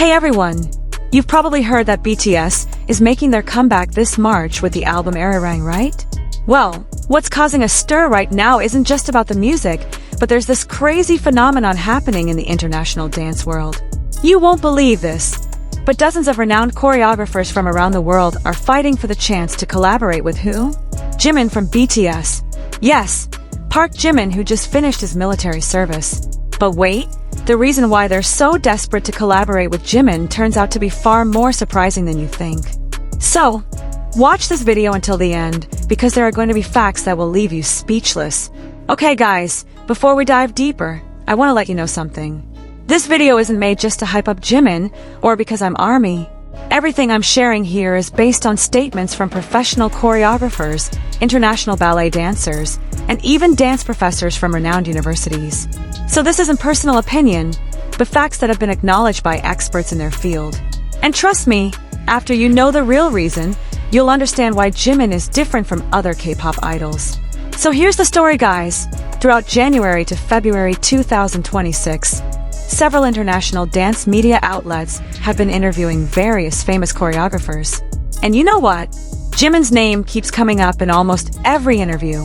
Hey everyone! You've probably heard that BTS is making their comeback this March with the album Erarang, right? Well, what's causing a stir right now isn't just about the music, but there's this crazy phenomenon happening in the international dance world. You won't believe this, but dozens of renowned choreographers from around the world are fighting for the chance to collaborate with who? Jimin from BTS. Yes, ParkJimin, who just finished his military service. But wait, the reason why they're so desperate to collaborate with Jimin turns out to be far more surprising than you think. So, watch this video until the end, because there are going to be facts that will leave you speechless. Okay guys, before we dive deeper, I want to let you know something. This video isn't made just to hype up Jimin, or because I'm ARMY. Everything I'm sharing here is based on statements from professional choreographers, international ballet dancers, and even dance professors from renowned universities. So this isn't personal opinion, but facts that have been acknowledged by experts in their field. And trust me, after you know the real reason, you'll understand why Jimin is different from other K-pop idols. So here's the story, guys. Throughout January to February 2026, several international dance media outlets have been interviewing various famous choreographers. And you know what? Jimin's name keeps coming up in almost every interview.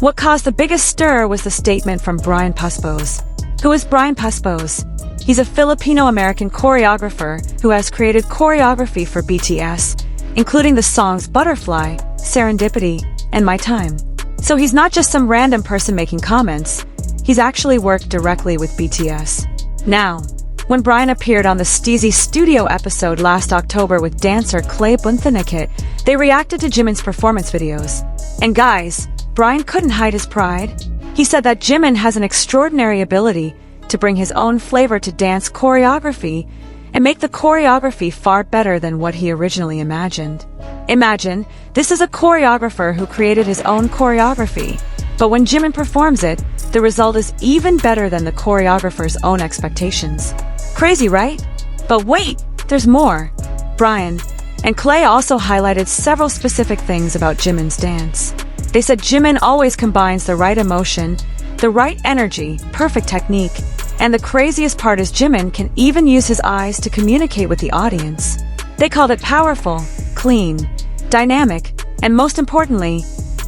What caused the biggest stir was the statement from Brian Puspos. Who is Brian Puspos? He's a Filipino-American choreographer who has created choreography for BTS, including the songs Butterfly, Serendipity, and My Time. So he's not just some random person making comments, he's actually worked directly with BTS. Now, when Brian appeared on the Steezy Studio episode last October with dancer Clay Bunthanikit, they reacted to Jimin's performance videos. And guys, Brian couldn't hide his pride. He said that Jimin has an extraordinary ability to bring his own flavor to dance choreography and make the choreography far better than what he originally imagined. Imagine, this is a choreographer who created his own choreography, but when Jimin performs it, the result is even better than the choreographer's own expectations. Crazy, right? But wait, there's more. Brian and Clay also highlighted several specific things about Jimin's dance. They said Jimin always combines the right emotion, the right energy, perfect technique, and the craziest part is Jimin can even use his eyes to communicate with the audience. They called it powerful, clean, dynamic, and most importantly,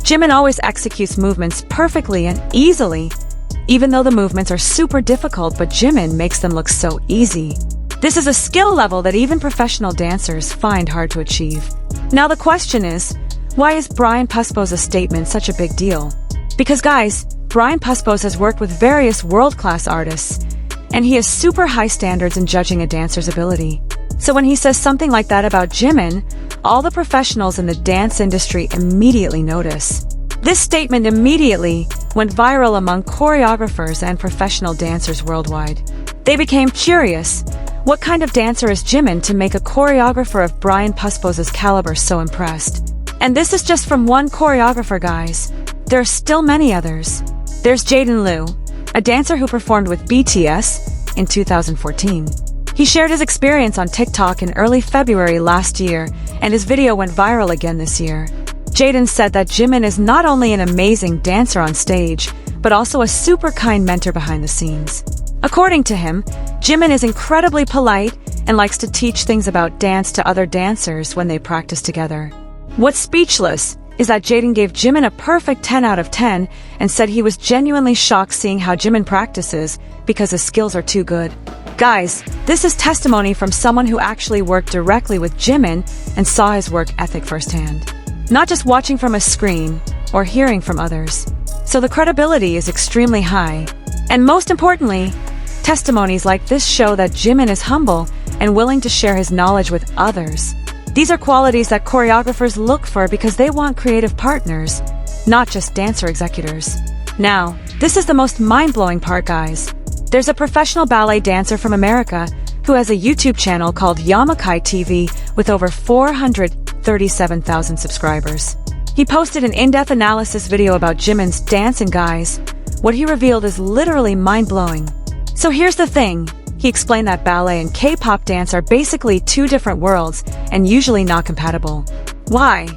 Jimin always executes movements perfectly and easily. Even though the movements are super difficult, but Jimin makes them look so easy. This is a skill level that even professional dancers find hard to achieve. Now the question is, why is Brian Puspos' statement such a big deal? Because guys, Brian Puspos has worked with various world-class artists, and he has super high standards in judging a dancer's ability. So when he says something like that about Jimin, all the professionals in the dance industry immediately notice. This statement immediately went viral among choreographers and professional dancers worldwide. They became curious. What kind of dancer is Jimin to make a choreographer of Brian Puspos' caliber so impressed? And this is just from one choreographer, guys. There are still many others. There's Jaden Liu, a dancer who performed with BTS in 2014. He shared his experience on TikTok in early February last year, and his video went viral again this year. Jaden said that Jimin is not only an amazing dancer on stage, but also a super kind mentor behind the scenes. According to him, Jimin is incredibly polite and likes to teach things about dance to other dancers when they practice together. What's speechless is that Jaden gave Jimin a perfect 10 out of 10 and said he was genuinely shocked seeing how Jimin practices because his skills are too good. Guys, this is testimony from someone who actually worked directly with Jimin and saw his work ethic firsthand. Not just watching from a screen or hearing from others. So the credibility is extremely high. And most importantly, testimonies like this show that Jimin is humble and willing to share his knowledge with others. These are qualities that choreographers look for because they want creative partners, not just dancer executors. Now, this is the most mind-blowing part, guys. There's a professional ballet dancer from America who has a YouTube channel called Yamakai TV with over 437,000 subscribers. He posted an in-depth analysis video about Jimin's dance, and guys, what he revealed is literally mind-blowing. So here's the thing. He explained that ballet and K-pop dance are basically two different worlds and usually not compatible. Why?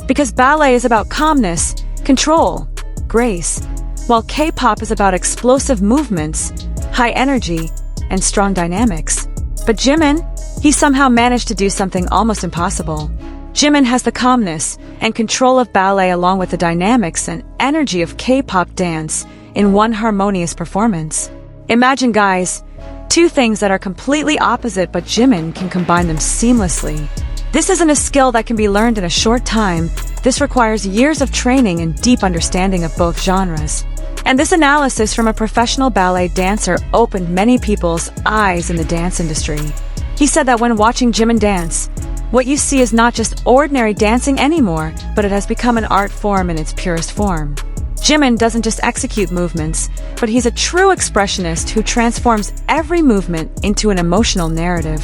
Because ballet is about calmness, control, grace, while K-pop is about explosive movements, high energy, and strong dynamics. But Jimin? He somehow managed to do something almost impossible. Jimin has the calmness and control of ballet along with the dynamics and energy of K-pop dance in one harmonious performance. Imagine, guys, two things that are completely opposite, but Jimin can combine them seamlessly. This isn't a skill that can be learned in a short time. This requires years of training and deep understanding of both genres. And this analysis from a professional ballet dancer opened many people's eyes in the dance industry. He said that when watching Jimin dance, what you see is not just ordinary dancing anymore, but it has become an art form in its purest form. Jimin doesn't just execute movements, but he's a true expressionist who transforms every movement into an emotional narrative.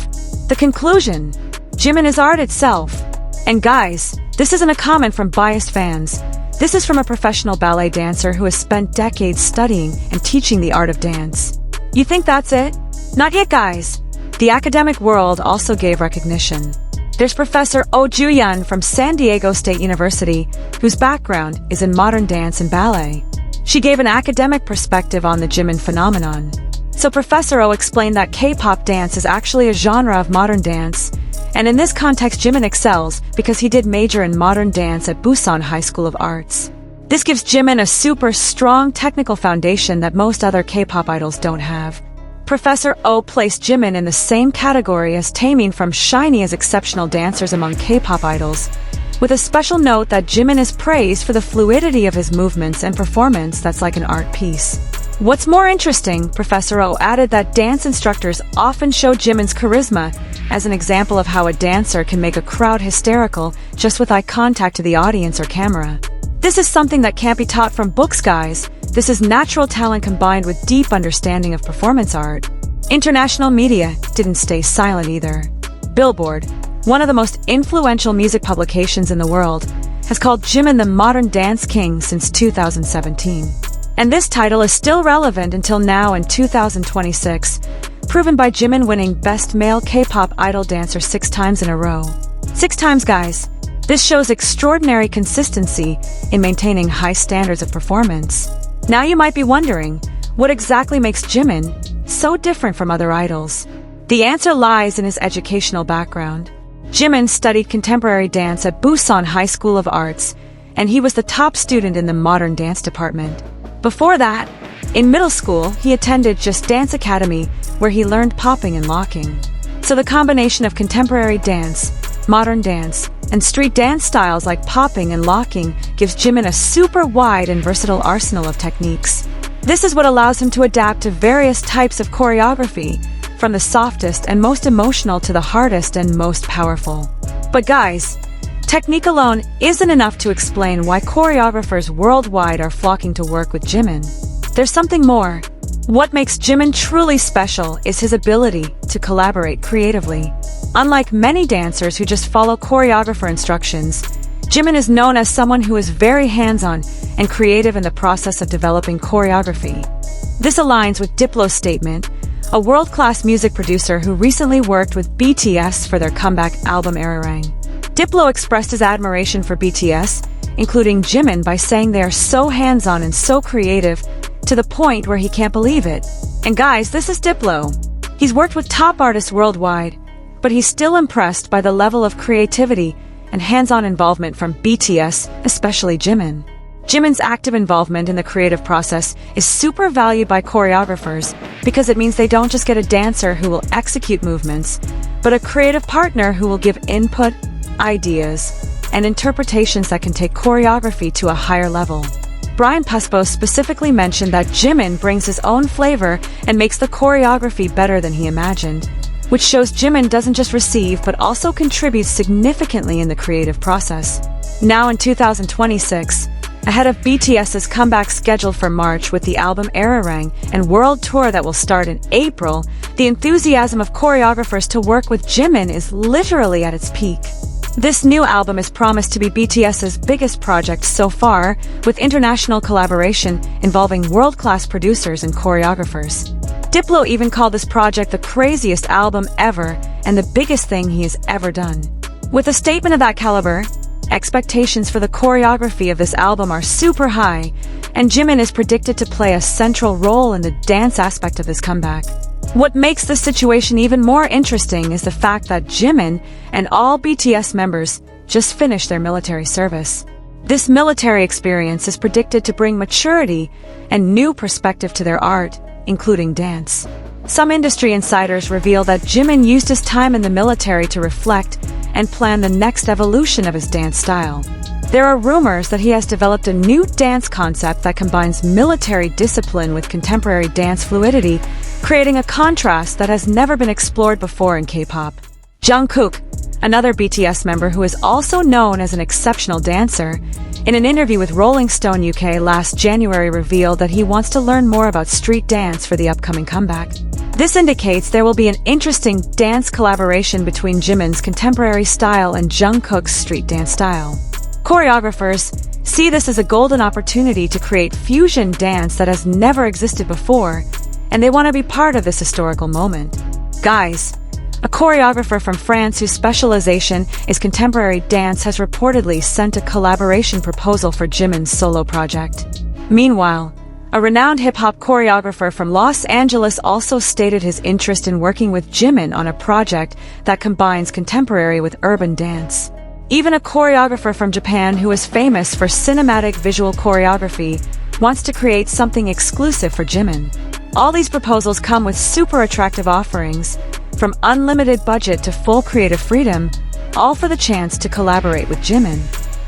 The conclusion: Jimin is art itself. And guys, this isn't a comment from biased fans. This is from a professional ballet dancer who has spent decades studying and teaching the art of dance. You think that's it? Not yet, guys. The academic world also gave recognition. There's Professor Oh Ju-yeon from San Diego State University, whose background is in modern dance and ballet. She gave an academic perspective on the Jimin phenomenon. So Professor Oh explained that K-pop dance is actually a genre of modern dance, and in this context Jimin excels because he did major in modern dance at Busan High School of Arts. This gives Jimin a super strong technical foundation that most other K-pop idols don't have. Professor Oh placed Jimin in the same category as Taemin from SHINee as exceptional dancers among K-pop idols, with a special note that Jimin is praised for the fluidity of his movements and performance that's like an art piece. What's more interesting, Professor Oh added that dance instructors often show Jimin's charisma as an example of how a dancer can make a crowd hysterical just with eye contact to the audience or camera. This is something that can't be taught from books, guys. This is natural talent combined with deep understanding of performance art. International media didn't stay silent either. Billboard, one of the most influential music publications in the world, has called Jimin the modern dance king since 2017. And this title is still relevant until now in 2026, proven by Jimin winning Best Male K-pop Idol Dancer 6 times in a row. 6 times, guys. This shows extraordinary consistency in maintaining high standards of performance. Now you might be wondering, what exactly makes Jimin so different from other idols? The answer lies in his educational background. Jimin studied contemporary dance at Busan High School of Arts, and he was the top student in the modern dance department. Before that, in middle school, he attended Just Dance Academy, where he learned popping and locking. So the combination of contemporary dance, modern dance, and street dance styles like popping and locking gives Jimin a super wide and versatile arsenal of techniques. This is what allows him to adapt to various types of choreography, from the softest and most emotional to the hardest and most powerful. But guys, technique alone isn't enough to explain why choreographers worldwide are flocking to work with Jimin. There's something more. What makes Jimin truly special is his ability to collaborate creatively. Unlike many dancers who just follow choreographer instructions, Jimin is known as someone who is very hands-on and creative in the process of developing choreography. This aligns with Diplo's statement, a world-class music producer who recently worked with BTS for their comeback album Erarang. Diplo expressed his admiration for BTS, including Jimin, by saying they are so hands-on and so creative, to the point where he can't believe it. And guys, this is Diplo. He's worked with top artists worldwide, but he's still impressed by the level of creativity and hands-on involvement from BTS, especially Jimin. Jimin's active involvement in the creative process is super valued by choreographers because it means they don't just get a dancer who will execute movements, but a creative partner who will give input, ideas, and interpretations that can take choreography to a higher level. Brian Puspo specifically mentioned that Jimin brings his own flavor and makes the choreography better than he imagined, which shows Jimin doesn't just receive but also contributes significantly in the creative process. Now in 2026, ahead of BTS's comeback scheduled for March with the album Erarang and world tour that will start in April, the enthusiasm of choreographers to work with Jimin is literally at its peak. This new album is promised to be BTS's biggest project so far, with international collaboration involving world-class producers and choreographers. Diplo even called this project the craziest album ever and the biggest thing he has ever done. With a statement of that caliber, expectations for the choreography of this album are super high, and Jimin is predicted to play a central role in the dance aspect of his comeback. What makes this situation even more interesting is the fact that Jimin and all BTS members just finished their military service. This military experience is predicted to bring maturity and new perspective to their art, including dance. Some industry insiders reveal that Jimin used his time in the military to reflect and plan the next evolution of his dance style. There are rumors that he has developed a new dance concept that combines military discipline with contemporary dance fluidity, creating a contrast that has never been explored before in K-pop. Jungkook, another BTS member who is also known as an exceptional dancer, in an interview with Rolling Stone UK last January revealed that he wants to learn more about street dance for the upcoming comeback. This indicates there will be an interesting dance collaboration between Jimin's contemporary style and Jungkook's street dance style. Choreographers see this as a golden opportunity to create fusion dance that has never existed before, and they want to be part of this historical moment. Guys, a choreographer from France whose specialization is contemporary dance has reportedly sent a collaboration proposal for Jimin's solo project. Meanwhile, a renowned hip-hop choreographer from Los Angeles also stated his interest in working with Jimin on a project that combines contemporary with urban dance. Even a choreographer from Japan who is famous for cinematic visual choreography wants to create something exclusive for Jimin. All these proposals come with super attractive offerings, from unlimited budget to full creative freedom, all for the chance to collaborate with Jimin.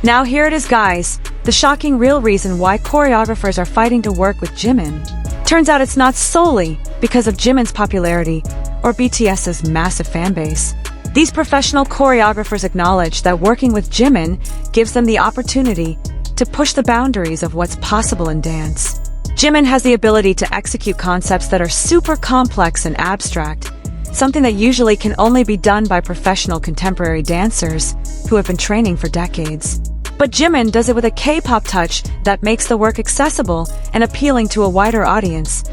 Now here it is, guys, the shocking real reason why choreographers are fighting to work with Jimin. Turns out it's not solely because of Jimin's popularity or BTS's massive fanbase. These professional choreographers acknowledge that working with Jimin gives them the opportunity to push the boundaries of what's possible in dance. Jimin has the ability to execute concepts that are super complex and abstract, something that usually can only be done by professional contemporary dancers who have been training for decades. But Jimin does it with a K-pop touch that makes the work accessible and appealing to a wider audience,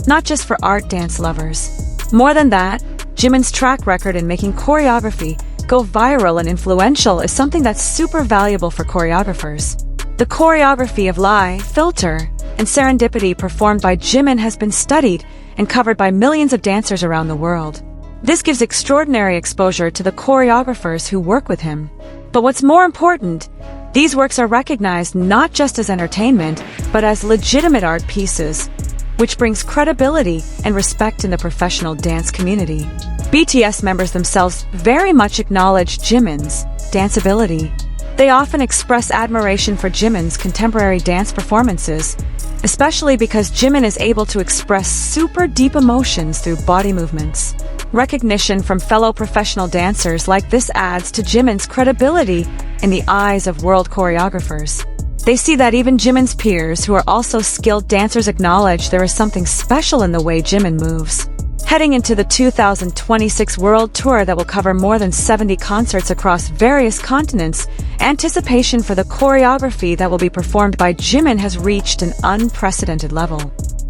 not just for art dance lovers. More than that, Jimin's track record in making choreography go viral and influential is something that's super valuable for choreographers. The choreography of Lie, Filter, and Serendipity performed by Jimin has been studied and covered by millions of dancers around the world. This gives extraordinary exposure to the choreographers who work with him. But what's more important, these works are recognized not just as entertainment, but as legitimate art pieces, which brings credibility and respect in the professional dance community. BTS members themselves very much acknowledge Jimin's dance ability. They often express admiration for Jimin's contemporary dance performances, especially because Jimin is able to express super deep emotions through body movements. Recognition from fellow professional dancers like this adds to Jimin's credibility in the eyes of world choreographers. They see that even Jimin's peers, who are also skilled dancers, acknowledge there is something special in the way Jimin moves. Heading into the 2026 World Tour that will cover more than 70 concerts across various continents, anticipation for the choreography that will be performed by Jimin has reached an unprecedented level.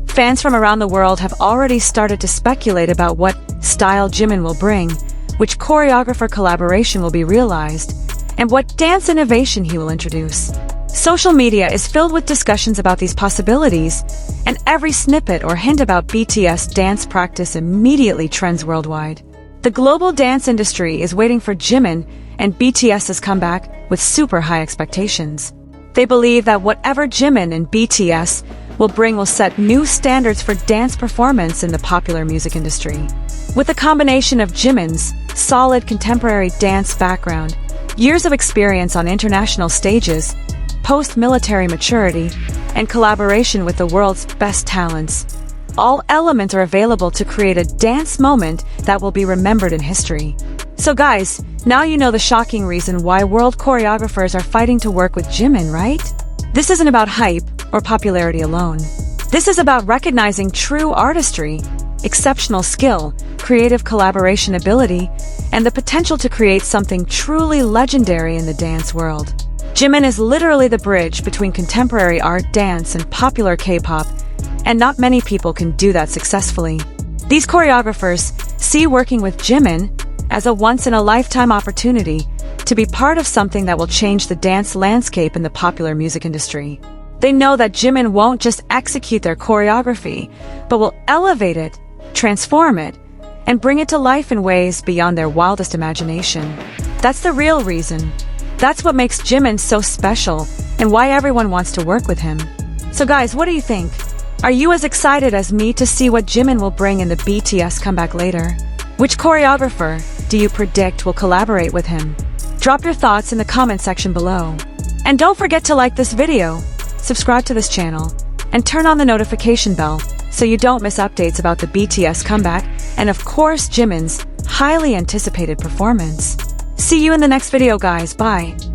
Fans from around the world have already started to speculate about what style Jimin will bring, which choreographer collaboration will be realized, and what dance innovation he will introduce. Social media is filled with discussions about these possibilities, and every snippet or hint about BTS dance practice immediately trends worldwide. The global dance industry is waiting for Jimin and BTS's comeback with super high expectations. They believe that whatever Jimin and BTS will bring will set new standards for dance performance in the popular music industry. With a combination of Jimin's solid contemporary dance background, years of experience on international stages, post-military maturity, and collaboration with the world's best talents, all elements are available to create a dance moment that will be remembered in history. So guys, now you know the shocking reason why world choreographers are fighting to work with Jimin, right? This isn't about hype or popularity alone. This is about recognizing true artistry, exceptional skill, creative collaboration ability, and the potential to create something truly legendary in the dance world. Jimin is literally the bridge between contemporary art dance and popular K-pop, and not many people can do that successfully. These choreographers see working with Jimin as a once-in-a-lifetime opportunity to be part of something that will change the dance landscape in the popular music industry. They know that Jimin won't just execute their choreography, but will elevate it transform it, and bring it to life in ways beyond their wildest imagination. That's the real reason. That's what makes Jimin so special and why everyone wants to work with him. So guys, what do you think? Are you as excited as me to see what Jimin will bring in the BTS comeback later? Which choreographer do you predict will collaborate with him? Drop your thoughts in the comment section below. And don't forget to like this video, subscribe to this channel, and turn on the notification bell so you don't miss updates about the BTS comeback and of course Jimin's highly anticipated performance. See you in the next video guys, bye!